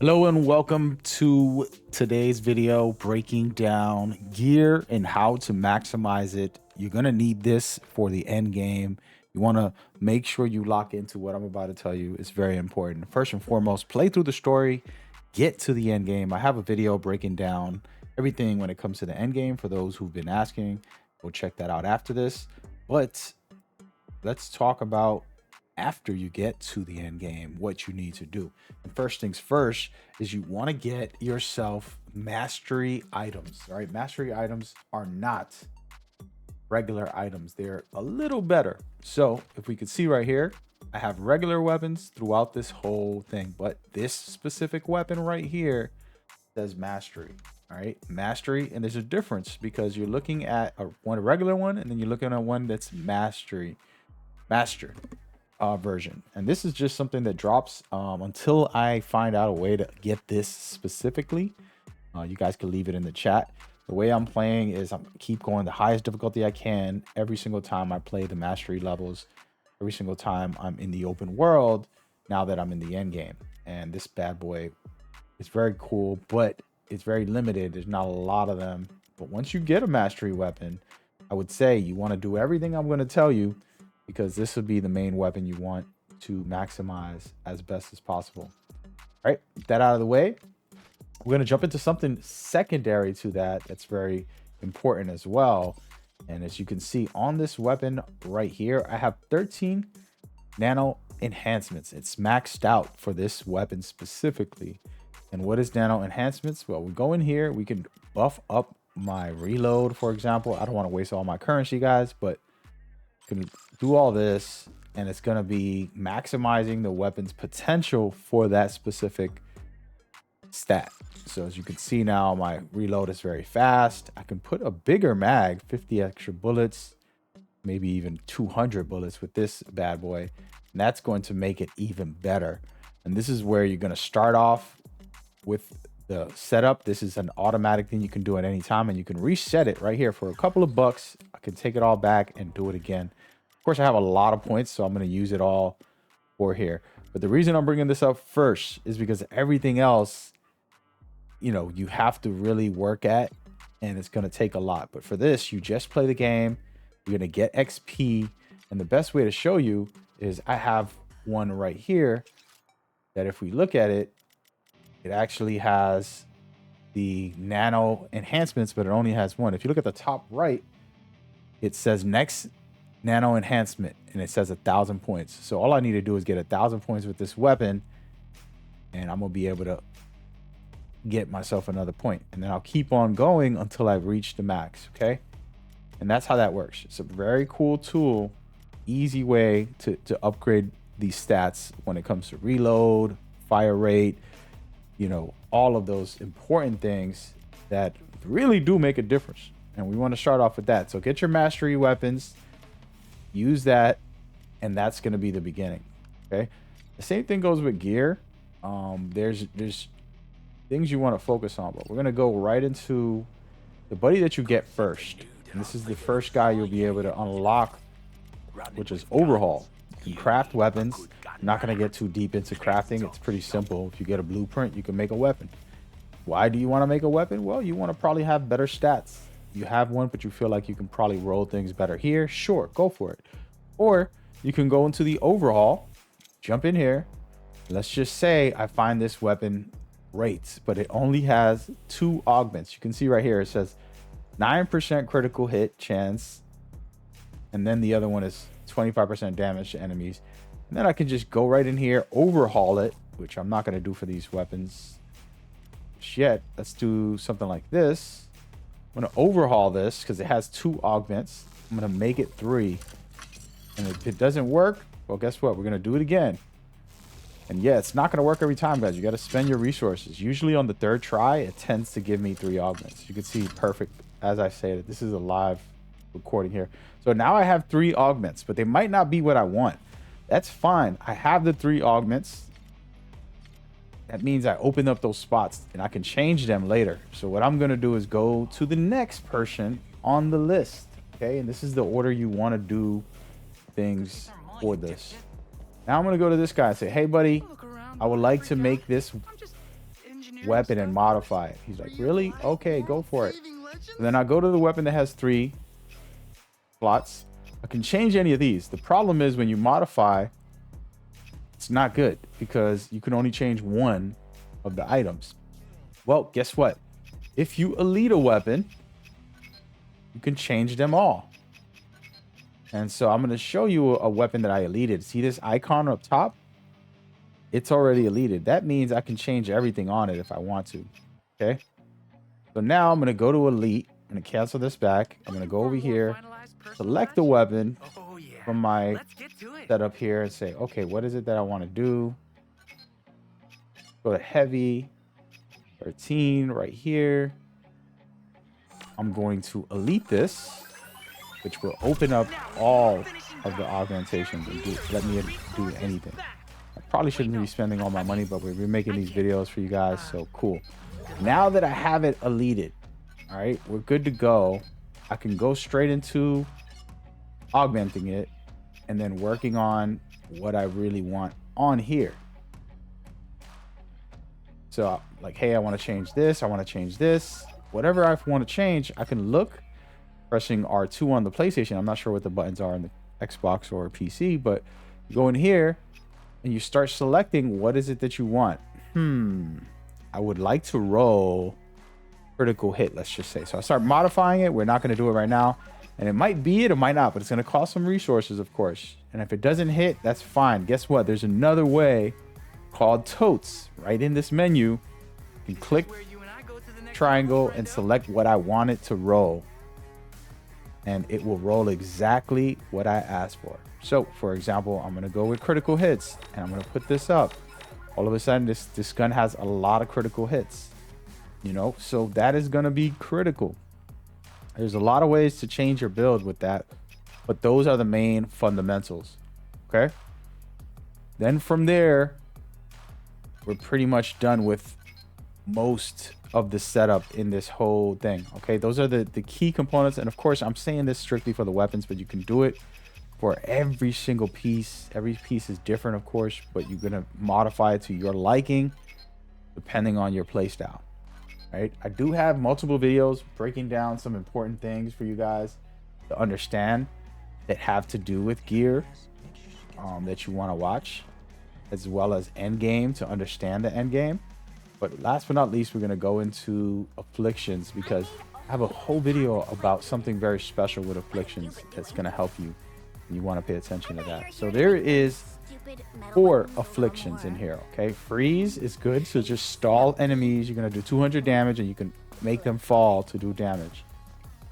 Hello and welcome to today's video breaking down gear and how to maximize it. You're going to need this for the end game. You want to make sure you lock into what I'm about to tell you. It's very important. First and foremost, play through the story, get to the end game. I have a video breaking down everything when it comes to the end game for those who've been asking. Go check that out after this. But let's talk about after you get to the end game, what you need to do. And first things first is you want to get yourself mastery items. All right, mastery items are not regular items. They're a little better. So if we could see right here, I have regular weapons throughout this whole thing, but this specific weapon right here says mastery. All right, mastery, and there's a difference because you're looking at a regular one, and then you're looking at one that's master version. And this is just something that drops until I find out a way to get this specifically. You guys can leave it in the chat. The way I'm playing is I'm keep going the highest difficulty I can every single time I play the mastery levels, every single time I'm in the open world, now that I'm in the end game. And this bad boy is very cool, but it's very limited. There's not a lot of them. But once you get a mastery weapon, I would say you want to do everything I'm going to tell you, because this would be the main weapon you want to maximize as best as possible. All right, with that out of the way, we're going to jump into something secondary to that that's very important as well. And as you can see on this weapon right here, I have 13 nano enhancements. It's maxed out for this weapon specifically. And what is nano enhancements? Well, we go in here, we can buff up my reload, for example. I don't want to waste all my currency, guys, but can do all this, and it's going to be maximizing the weapon's potential for that specific stat. So as you can see now, my reload is very fast. I can put a bigger mag, 50 extra bullets, maybe even 200 bullets with this bad boy, and that's going to make it even better. And this is where you're going to start off with the setup. This is an automatic thing you can do at any time, and you can reset it right here for a couple of bucks. I can take it all back and do it again. Of course, I have a lot of points, so I'm going to use it all for here. But the reason I'm bringing this up first is because everything else, you have to really work at, and it's going to take a lot. But for this, you just play the game. You're going to get XP, and the best way to show you is I have one right here that if we look at it, it actually has the nano enhancements, but it only has one. If you look at the top right, it says next nano enhancement, and it says 1,000 points. So all I need to do is get 1,000 points with this weapon, and I'm gonna be able to get myself another point, and then I'll keep on going until I reach the max. Okay, and that's how that works. It's a very cool tool, easy way to upgrade these stats when it comes to reload, fire rate, all of those important things that really do make a difference. And we want to start off with that. So get your mastery weapons, use that, and that's going to be the beginning. Okay, the same thing goes with gear. There's things you want to focus on, but we're going to go right into the buddy that you get first, and this is the first guy you'll be able to unlock, which is Overhaul. You can craft weapons. I'm not going to get too deep into crafting. It's pretty simple. If you get a blueprint, you can make a weapon. Why do you want to make a weapon? Well, you want to probably have better stats. You have one, but you feel like you can probably roll things better here. Sure, go for it. Or you can go into the overhaul, jump in here. Let's just say I find this weapon great, but it only has 2 augments. You can see right here, it says 9% critical hit chance. And then the other one is 25% damage to enemies. And then I can just go right in here, overhaul it, which I'm not going to do for these weapons yet. Let's do something like this. I'm going to overhaul this because it has 2 augments. I'm going to make it 3. And if it doesn't work, well, guess what? We're going to do it again. And yeah, it's not going to work every time, guys. You got to spend your resources. Usually on the 3rd try, it tends to give me 3 augments. You can see perfect. As I said, this is a live recording here. So now I have 3 augments, but they might not be what I want. That's fine. I have the 3 augments. That means I open up those spots and I can change them later. So what I'm going to do is go to the next person on the list. Okay. And this is the order you want to do things for this. Now I'm going to go to this guy and say, hey, buddy, I would like to make this weapon and modify it. He's like, really? Okay, go for it. And then I go to the weapon that has 3 slots. I can change any of these. The problem is when you modify, it's not good because you can only change one of the items. Well, guess what? If you elite a weapon, you can change them all. And so I'm going to show you a weapon that I elited. See this icon up top? It's already elited. That means I can change everything on it if I want to. Okay. So now I'm going to go to elite. I'm going to cancel this back. I'm going to go over here, select the weapon from my setup here and say, okay, what is it that I want to do? Go to heavy, 13 right here. I'm going to elite this, which will open up all of the augmentations and let me do anything. I probably shouldn't be spending all my money, but we're making these videos for you guys, so cool. Now that I have it elited, all right, we're good to go. I can go straight into augmenting it and then working on what I really want on here. So like, hey, I want to change this. I want to change this. Whatever I want to change, I can look pressing R2 on the PlayStation. I'm not sure what the buttons are on the Xbox or PC, but you go in here and you start selecting what is it that you want. I would like to roll critical hit, let's just say. So I start modifying it. We're not going to do it right now. And it might be it, it might not, but it's going to cost some resources, of course. And if it doesn't hit, that's fine. Guess what? There's another way called totes right in this menu. You can click triangle and select what I want it to roll. And it will roll exactly what I asked for. So, for example, I'm going to go with critical hits and I'm going to put this up. All of a sudden, this gun has a lot of critical hits, you know, so that is going to be critical. There's a lot of ways to change your build with that, but those are the main fundamentals. Okay. Then from there, we're pretty much done with most of the setup in this whole thing. Okay, those are the key components. And of course, I'm saying this strictly for the weapons, but you can do it for every single piece. Every piece is different, of course, but you're gonna modify it to your liking depending on your play style. Right, I do have multiple videos breaking down some important things for you guys to understand that have to do with gear that you want to watch, as well as endgame to understand the endgame. But last but not least, we're going to go into afflictions because I have a whole video about something very special with afflictions that's going to help you, and you want to pay attention to that. So there is 4 afflictions in here. Okay, freeze is good, so just stall enemies. You're going to do 200 damage and you can make them fall to do damage.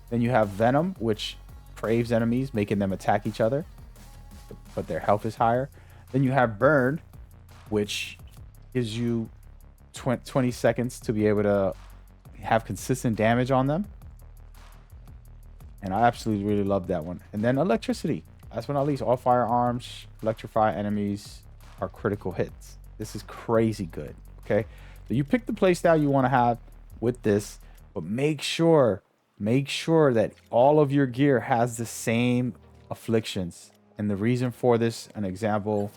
Then you have venom, which craves enemies, making them attack each other, but their health is higher. Then you have burn, which gives you 20 seconds to be able to have consistent damage on them. And I absolutely really love that one. And then electricity. Last but not least, all firearms electrify enemies are critical hits. This is crazy good. Okay, so you pick the playstyle you want to have with this, but make sure that all of your gear has the same afflictions. And the reason for this, an example,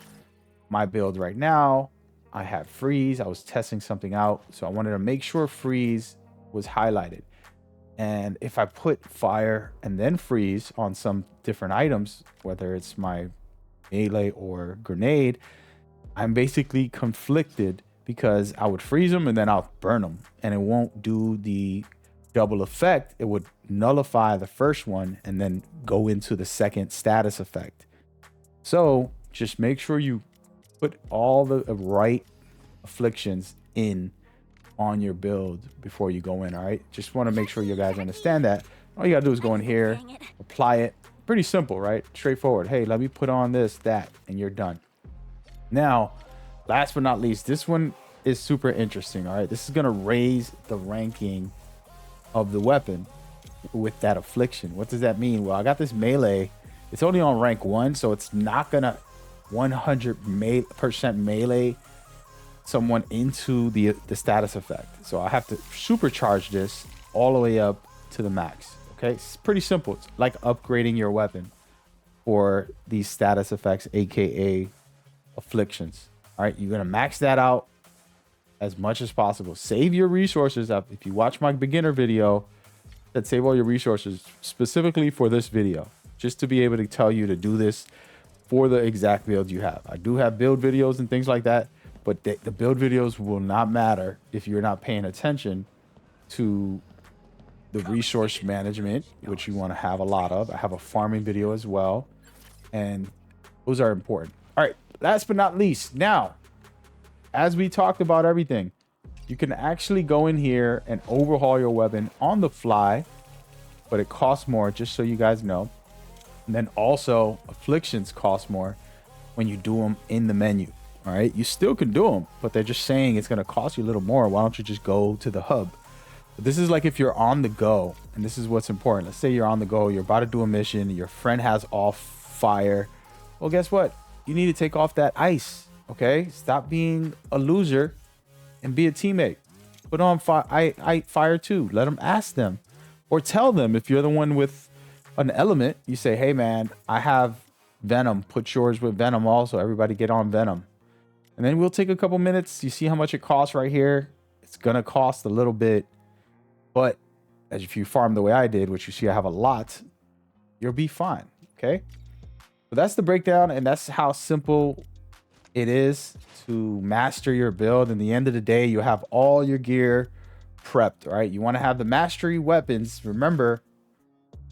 my build right now, I have freeze. I was testing something out, so I wanted to make sure freeze was highlighted. And if I put fire and then freeze on some different items, whether it's my melee or grenade, I'm basically conflicted because I would freeze them and then I'll burn them, and it won't do the double effect. It would nullify the first one and then go into the second status effect. So just make sure you put all the right afflictions in on your build before you go in. All right, just want to make sure you guys understand that. All you gotta do is go in here, apply it. Pretty simple, right? Straightforward. Hey, let me put on this, that, and you're done. Now, last but not least, this one is super interesting. All right, this is gonna raise the ranking of the weapon with that affliction. What does that mean? Well, I got this melee. It's only on rank 1, so it's not gonna 100% melee someone into the status effect. So I have to supercharge this all the way up to the max. Okay, it's pretty simple. It's like upgrading your weapon for these status effects, aka afflictions. All right, you're gonna max that out as much as possible. Save your resources up. If you watch my beginner video, that save all your resources specifically for this video, just to be able to tell you to do this for the exact build you have. I do have build videos and things like that, but the build videos will not matter if you're not paying attention to the resource management, which you want to have a lot of. I have a farming video as well, and those are important. All right, last but not least, now, as we talked about everything, you can actually go in here and overhaul your weapon on the fly, but it costs more, just so you guys know. And then also, afflictions cost more when you do them in the menu. All right, you still can do them, but they're just saying it's going to cost you a little more. Why don't you just go to the hub? But this is like if you're on the go, and this is what's important. Let's say you're on the go, you're about to do a mission, your friend has off fire. Well, guess what? You need to take off that ice, okay? Stop being a loser and be a teammate. Put on fire too. Let them ask them, or tell them if you're the one with an element. You say, hey man, I have venom. Put yours with venom also. Everybody get on venom. And then we'll take a couple minutes. You see how much it costs right here? It's gonna cost a little bit, but as if you farm the way I did, which you see I have a lot, you'll be fine. Okay. So that's the breakdown, and that's how simple it is to master your build. In the end of the day, you have all your gear prepped, right? You want to have the mastery weapons. Remember,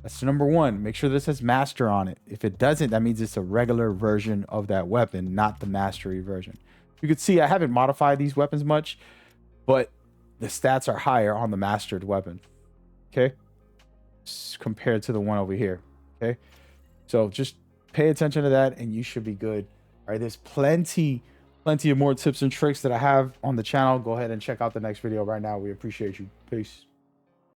that's number one. Make sure this has master on it. If it doesn't, that means it's a regular version of that weapon, not the mastery version. You can see I haven't modified these weapons much, but the stats are higher on the mastered weapon, okay, compared to the one over here. Okay, so just pay attention to that and you should be good. All right, there's plenty of more tips and tricks that I have on the channel. Go ahead and check out the next video right now. We appreciate you. Peace.